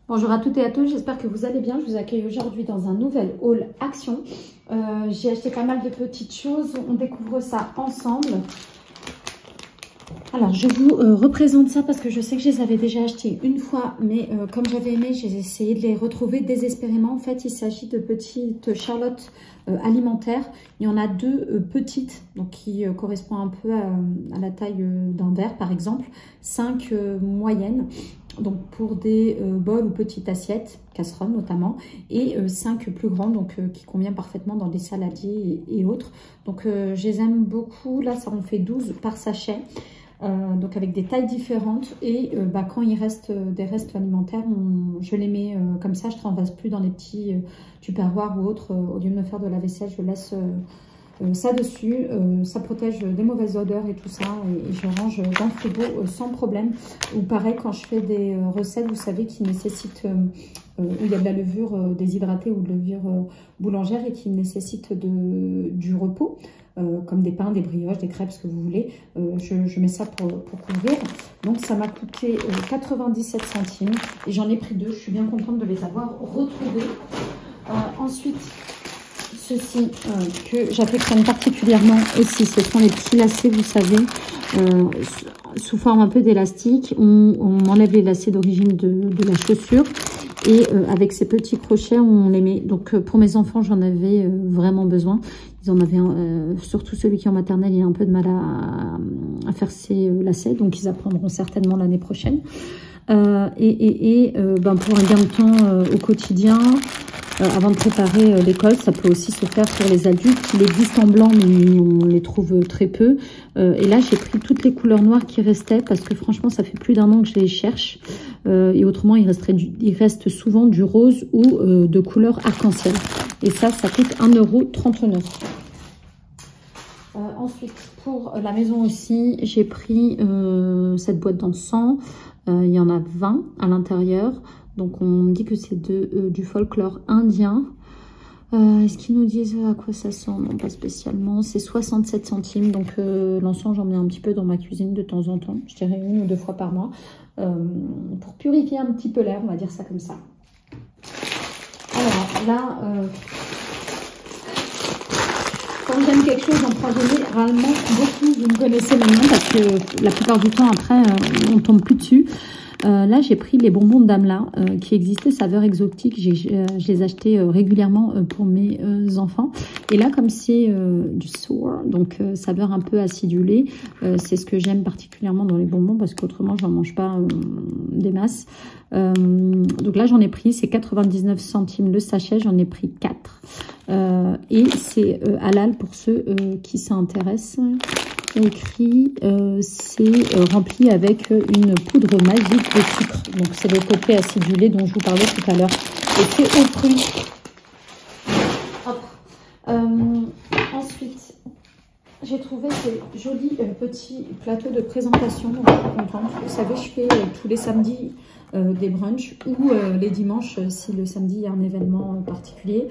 Bonjour à toutes et à tous, j'espère que vous allez bien. Je vous accueille aujourd'hui dans un nouvel haul action. J'ai acheté pas mal de petites choses, on découvre ça ensemble. Alors je vous représente ça parce que je sais que je les avais déjà achetés une fois, mais comme j'avais aimé, j'ai essayé de les retrouver désespérément. En fait, il s'agit de petites charlottes alimentaires. Il y en a deux petites, donc qui correspondent un peu à la taille d'un verre par exemple, 5 moyennes. Donc pour des bols ou petites assiettes, casseroles notamment, et 5 plus grandes, donc qui conviennent parfaitement dans des saladiers et autres. Donc je les aime beaucoup, là ça en fait 12 par sachet, donc avec des tailles différentes. Et quand il reste des restes alimentaires, je les mets comme ça, je ne renverse plus dans les petits tupperwares ou autres. Au lieu de me faire de la vaisselle, je laisse ça dessus, ça protège des mauvaises odeurs et tout ça, et je range dans le frigo sans problème. Ou pareil, quand je fais des recettes, vous savez, qui nécessitent, où il y a de la levure déshydratée ou de levure boulangère et qui nécessitent du repos, comme des pains, des brioches, des crêpes, ce que vous voulez, je mets ça pour couvrir. Donc ça m'a coûté 97 centimes et j'en ai pris deux, je suis bien contente de les avoir retrouvés. Ensuite, ceci que j'affectionne particulièrement aussi, ce sont les petits lacets, vous savez, sous forme un peu d'élastique. On enlève les lacets d'origine de la chaussure et avec ces petits crochets, on les met. Donc pour mes enfants, j'en avais vraiment besoin. Ils en avaient, surtout celui qui est en maternelle, il a un peu de mal à faire ses lacets, donc ils apprendront certainement l'année prochaine. Pour un gain de temps au quotidien, avant de préparer l'école, ça peut aussi se faire pour les adultes. Il existe en blanc, mais on les trouve très peu. Et là, j'ai pris toutes les couleurs noires qui restaient parce que franchement, ça fait plus d'1 an que je les cherche. Et autrement, il reste souvent du rose ou de couleur arc-en-ciel. Et ça coûte 1,39 €. Ensuite, pour la maison aussi, j'ai pris cette boîte d'encens. Il y en a 20 à l'intérieur. Donc, on me dit que c'est du folklore indien. Est-ce qu'ils nous disent à quoi ça sent? Non, pas spécialement. C'est 67 centimes. Donc, l'encens, j'en mets un petit peu dans ma cuisine de temps en temps. Je dirais 1 ou 2 fois par mois. Pour purifier un petit peu l'air, on va dire ça comme ça. Alors, là, quand j'aime quelque chose, j'en prends généralement beaucoup. Vous me connaissez maintenant parce que la plupart du temps, après, on ne tombe plus dessus. Là, j'ai pris les bonbons d'Amla qui existaient, saveur exotique. Je les achetais régulièrement pour mes enfants. Et là, comme c'est du sour, donc saveur un peu acidulée, c'est ce que j'aime particulièrement dans les bonbons parce qu'autrement, j'en mange pas des masses. Donc là, j'en ai pris, c'est 99 centimes le sachet, j'en ai pris 4. Et c'est halal pour ceux qui s'intéressent. Écrit, c'est rempli avec une poudre magique de sucre. Donc c'est le côté acidulé dont je vous parlais tout à l'heure. Et c'est au prix. Ensuite, j'ai trouvé ces jolis petits plateaux de présentation. Donc je suis contente. Vous savez, je fais tous les samedis des brunchs ou les dimanches si le samedi il y a un événement particulier.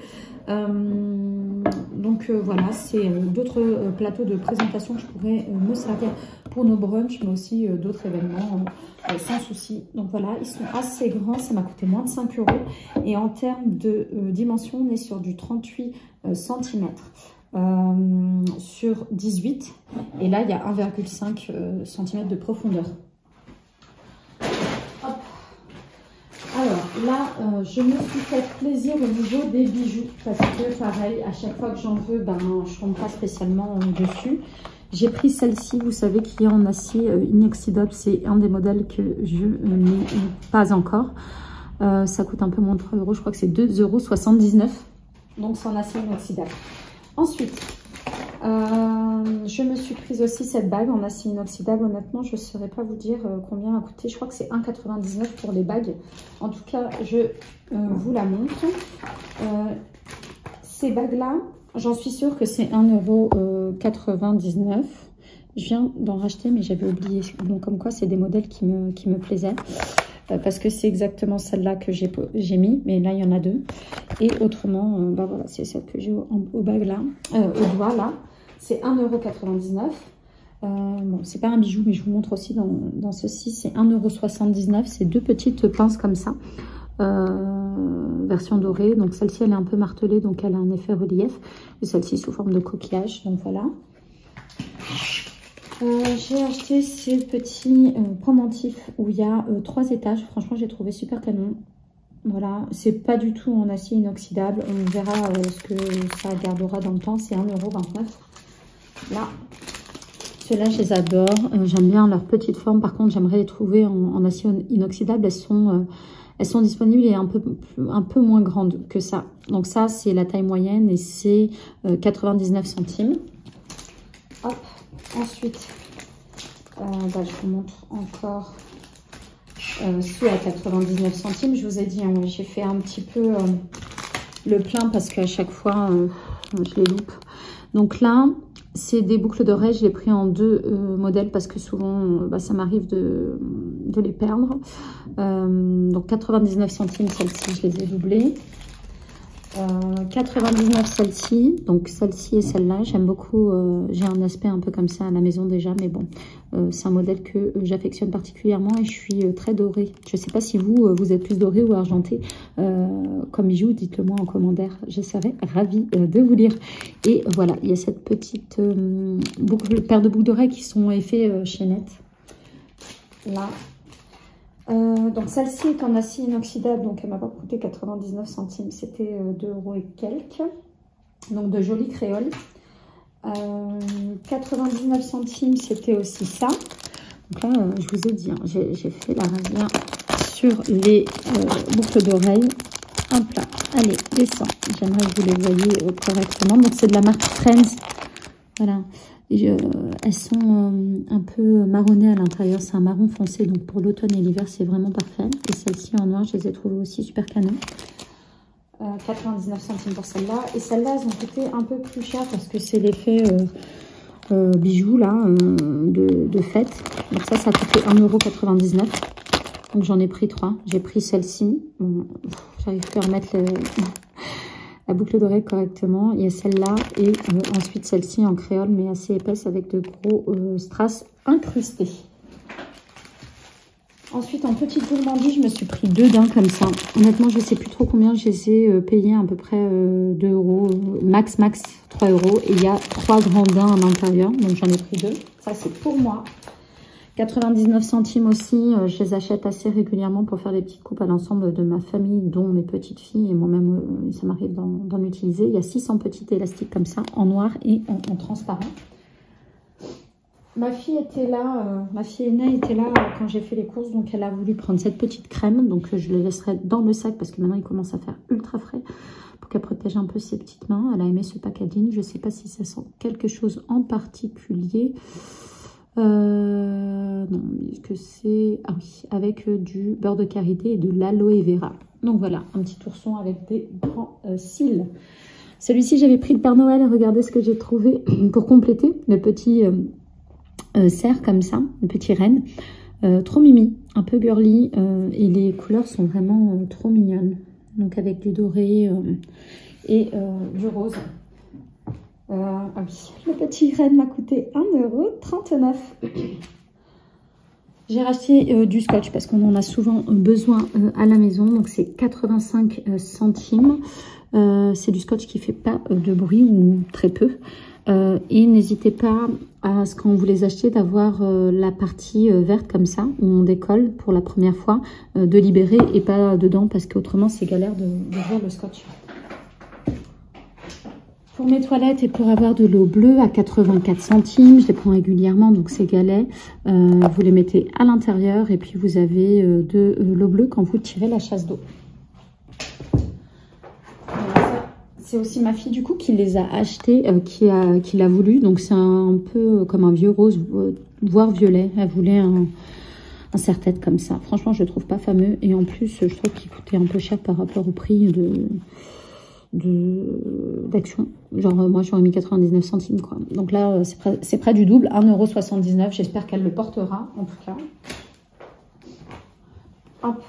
Voilà, c'est d'autres plateaux de présentation que je pourrais me servir pour nos brunchs, mais aussi d'autres événements sans souci. Donc voilà, ils sont assez grands, ça m'a coûté moins de 5 €. Et en termes de dimension, on est sur du 38 cm sur 18. Et là, il y a 1,5 cm de profondeur. Alors là, je me suis fait plaisir au niveau des bijoux parce que pareil, à chaque fois que j'en veux, je ne tombe pas spécialement dessus. J'ai pris celle-ci, vous savez, qui est en acier inoxydable. C'est un des modèles que je n'ai pas encore. Ça coûte un peu moins de 3 €, je crois que c'est 2,79 €. Donc c'est en acier inoxydable. Ensuite, je me suis prise aussi cette bague en acier inoxydable. Honnêtement, je ne saurais pas vous dire combien a coûté. Je crois que c'est 1,99 € pour les bagues. En tout cas, je vous la montre. Ces bagues-là, j'en suis sûre que c'est 1,99 €. Je viens d'en racheter, mais j'avais oublié. Donc, comme quoi, c'est des modèles qui me plaisaient. parce que c'est exactement celle-là que j'ai mis, mais là il y en a deux. Et autrement, bah voilà, c'est celle que j'ai au bag là, au doigt là. C'est 1,99 €. Bon, c'est pas un bijou, mais je vous montre aussi dans ceci, c'est 1,79 €. C'est deux petites pinces comme ça, version dorée. Donc celle-ci, elle est un peu martelée, donc elle a un effet relief. Et celle-ci sous forme de coquillage, donc voilà. J'ai acheté ces petits pendentifs où il y a 3 étages. Franchement, j'ai trouvé super canon. Voilà, c'est pas du tout en acier inoxydable. On verra ce que ça gardera dans le temps. C'est 1,29 €. Là, ceux-là, je les adore. J'aime bien leur petite forme. Par contre, j'aimerais les trouver en acier inoxydable. Elles sont disponibles et un peu moins grandes que ça. Donc ça, c'est la taille moyenne et c'est 99 centimes. Hop. Ensuite, bah, je vous montre encore ceux à 99 centimes. Je vous ai dit, hein, j'ai fait un petit peu le plein parce qu'à chaque fois, je les loupe. Donc là, c'est des boucles d'oreilles. Je l'ai pris en 2 modèles parce que souvent, bah, ça m'arrive de les perdre. Donc 99 centimes, celle-ci, je les ai doublées. 99 celle-ci, donc celle-ci et celle-là, j'aime beaucoup, j'ai un aspect un peu comme ça à la maison déjà, mais bon, c'est un modèle que j'affectionne particulièrement et je suis très dorée. Je ne sais pas si vous êtes plus dorée ou argentée comme bijou, dites-le moi en commentaire, je serais ravie de vous lire. Et voilà, il y a cette petite paire de boucles d'oreilles qui sont effets chaînettes, là. Donc celle-ci est en acier inoxydable, donc elle m'a pas coûté 99 centimes, c'était 2 € et quelques. Donc de jolies créoles. 99 centimes, c'était aussi ça. Donc là, je vous ai dit, hein, j'ai fait la razzia sur les boucles d'oreilles. Hop là, allez, descends. J'aimerais que vous les voyez correctement. Donc c'est de la marque Trends. Voilà. Elles sont un peu marronnées à l'intérieur, c'est un marron foncé, donc pour l'automne et l'hiver c'est vraiment parfait. Et celles-ci en noir, je les ai trouvées aussi super canon. 99 centimes pour celle-là. Et celles-là, elles ont coûté un peu plus cher parce que c'est l'effet bijoux là, de fête. Donc ça a coûté 1,99 €. Donc j'en ai pris 3. J'ai pris celle-ci. Bon, j'arrive plus à remettre la boucle d'oreille correctement. Il y a celle-là et ensuite celle-ci en créole mais assez épaisse avec de gros strass incrustés. Ensuite en petite gourmandise, je me suis pris 2 d'un comme ça. Honnêtement, je ne sais plus trop combien je les ai payés, à peu près 2 €, max 3 €. Et il y a 3 grands daims à l'intérieur, donc j'en ai pris 2. Ça c'est pour moi. 99 centimes aussi, je les achète assez régulièrement pour faire des petites coupes à l'ensemble de ma famille, dont mes petites filles et moi-même, ça m'arrive d'en utiliser. Il y a 600 petits élastiques comme ça, en noir et en transparent. Ma fille était là, ma fille aînée était là quand j'ai fait les courses, donc elle a voulu prendre cette petite crème, donc je les laisserai dans le sac parce que maintenant il commence à faire ultra frais pour qu'elle protège un peu ses petites mains. Elle a aimé ce packaging, je ne sais pas si ça sent quelque chose en particulier. Non, est-ce que c'est... Ah oui, avec du beurre de karité et de l'aloe vera. Donc voilà, un petit ourson avec des grands cils. Celui-ci, j'avais pris le Père Noël. Regardez ce que j'ai trouvé pour compléter. Le petit cerf comme ça, le petit renne. Trop mimi, un peu girly. Et les couleurs sont vraiment trop mignonnes. Donc avec du doré et du rose. Ah oui, le petit renne m'a coûté 1,39 €. J'ai racheté du scotch parce qu'on en a souvent besoin à la maison. Donc c'est 85 centimes. C'est du scotch qui fait pas de bruit ou très peu. Et n'hésitez pas à ce quand vous les achetez d'avoir la partie verte comme ça où on décolle pour la première fois, de libérer et pas dedans parce qu'autrement c'est galère de voir le scotch. Pour mes toilettes et pour avoir de l'eau bleue à 84 centimes, je les prends régulièrement, donc c'est galets. Vous les mettez à l'intérieur et puis vous avez de l'eau bleue quand vous tirez la chasse d'eau. C'est aussi ma fille du coup qui les a achetés, qui l'a voulu. Donc c'est un peu comme un vieux rose, voire violet. Elle voulait un serre-tête comme ça. Franchement, je le trouve pas fameux. Et en plus, je trouve qu'il coûtait un peu cher par rapport au prix d'Action. Genre moi j'aurais mis 99 centimes quoi. Donc là c'est près du double, 1,79 €. J'espère qu'elle le portera en tout cas. hop,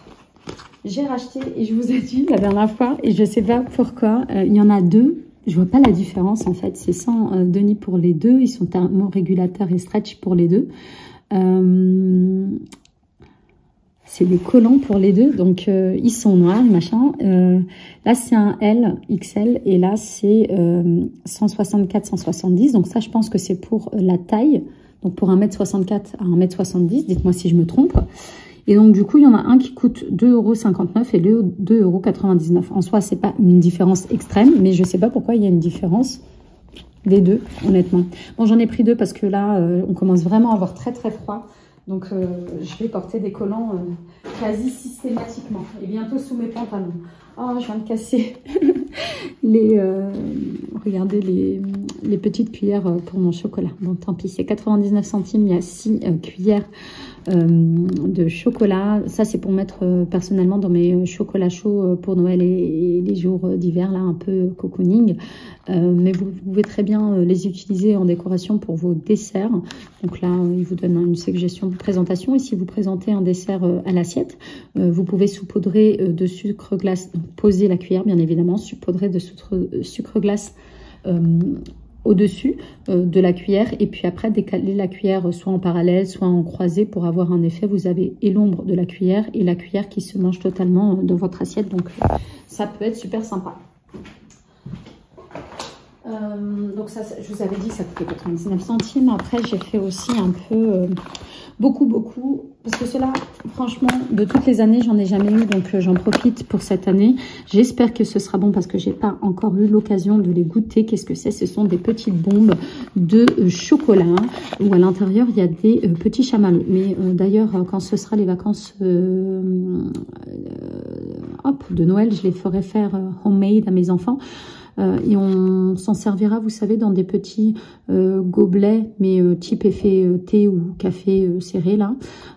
j'ai racheté et je vous ai dit la dernière fois, et je sais pas pourquoi, il y en a deux. Je vois pas la différence en fait. C'est 100 Denis pour les deux. Ils sont thermorégulateurs et stretch pour les deux. C'est des collants pour les deux. Donc ils sont noirs, machin. Là c'est un L, XL. Et là c'est 164, 170. Donc ça je pense que c'est pour la taille. Donc pour 1m64 à 1m70. Dites-moi si je me trompe. Et donc, du coup, il y en a un qui coûte 2,59 € et le 2,99 €. En soi, c'est pas une différence extrême, mais je sais pas pourquoi il y a une différence des deux, honnêtement. Bon, j'en ai pris deux parce que là, on commence vraiment à avoir très, très froid. Donc, je vais porter des collants quasi systématiquement. Et bientôt sous mes pantalons. Oh, je viens de casser regardez les petites cuillères pour mon chocolat. Bon, tant pis, c'est 99 centimes. Il y a 6 cuillères de chocolat. Ça, c'est pour mettre personnellement dans mes chocolats chauds pour Noël et les jours d'hiver, là, un peu cocooning. Mais vous pouvez très bien les utiliser en décoration pour vos desserts. Donc là, il vous donne une suggestion de présentation. Et si vous présentez un dessert à l'assiette, vous pouvez saupoudrer de sucre glace, donc poser la cuillère, bien évidemment, saupoudrer de sucre glace au-dessus de la cuillère, et puis après décaler la cuillère soit en parallèle, soit en croisée pour avoir un effet. Vous avez et l'ombre de la cuillère et la cuillère qui se mange totalement dans votre assiette. Donc ça peut être super sympa. Donc ça, je vous avais dit que ça coûtait 99 centimes. Après, j'ai fait aussi un peu, beaucoup, parce que cela, franchement, de toutes les années, j'en ai jamais eu, donc j'en profite pour cette année. J'espère que ce sera bon parce que j'ai pas encore eu l'occasion de les goûter. Qu'est-ce que c'est? Ce sont des petites bombes de chocolat où à l'intérieur, il y a des petits chamallows. Mais d'ailleurs, quand ce sera les vacances de Noël, je les ferai faire homemade à mes enfants. Et on s'en servira, vous savez, dans des petits gobelets, mais type effet thé ou café serré, là.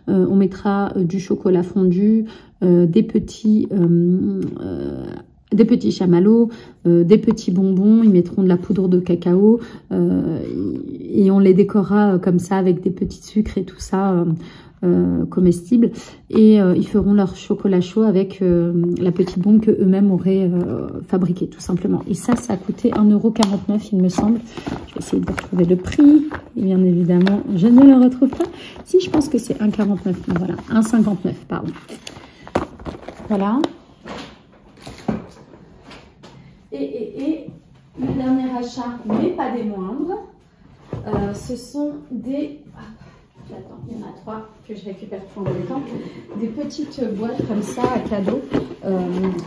On mettra du chocolat fondu, des petits chamallows, des petits bonbons. Ils mettront de la poudre de cacao et on les décorera comme ça avec des petits sucres et tout ça. Comestibles, et ils feront leur chocolat chaud avec la petite bombe que eux-mêmes auraient fabriquée, tout simplement. Et ça a coûté 1,49 € il me semble. Je vais essayer de retrouver le prix, et bien évidemment je ne le retrouve pas. Si, je pense que c'est 1,49 €, voilà, 1,59 €, pardon. Voilà. Et le dernier achat, mais pas des moindres, ce sont des... Attends, il y en a 3 que je récupère pour le temps. Des petites boîtes comme ça à cadeaux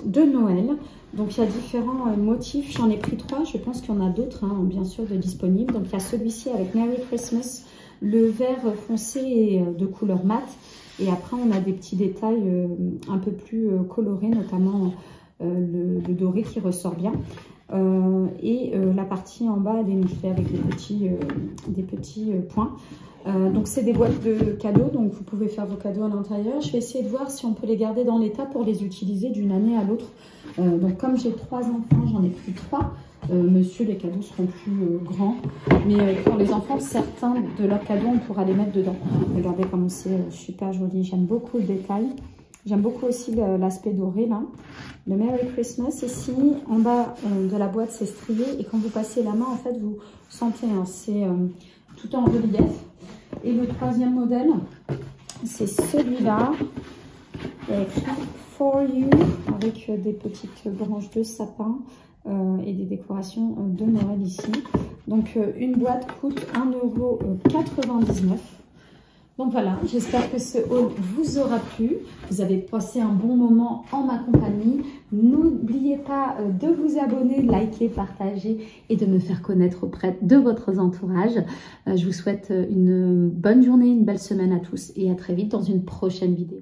de Noël. Donc il y a différents motifs. J'en ai pris 3. Je pense qu'il y en a d'autres, hein, bien sûr, de disponibles. Donc il y a celui-ci avec Merry Christmas, le vert foncé et de couleur mat. Et après on a des petits détails un peu plus colorés, notamment le doré qui ressort bien. La partie en bas elle est musclée avec des petits points. Donc c'est des boîtes de cadeaux, donc vous pouvez faire vos cadeaux à l'intérieur. Je vais essayer de voir si on peut les garder dans l'état pour les utiliser d'une année à l'autre. Donc comme j'ai 3 enfants, j'en ai pris 3. Monsieur, les cadeaux seront plus grands. Mais pour les enfants, certains de leurs cadeaux, on pourra les mettre dedans. Regardez comme c'est super joli. J'aime beaucoup le détail. J'aime beaucoup aussi l'aspect doré là. Le Merry Christmas ici, en bas de la boîte, c'est strié. Et quand vous passez la main, en fait, vous sentez, hein, c'est tout en relief. Et le troisième modèle, c'est celui-là, écrit For You, avec des petites branches de sapin et des décorations de Noël ici. Donc une boîte coûte 1,99 €. Donc voilà, j'espère que ce haul vous aura plu. Vous avez passé un bon moment en ma compagnie. N'oubliez pas de vous abonner, liker, partager et de me faire connaître auprès de votre entourage. Je vous souhaite une bonne journée, une belle semaine à tous et à très vite dans une prochaine vidéo.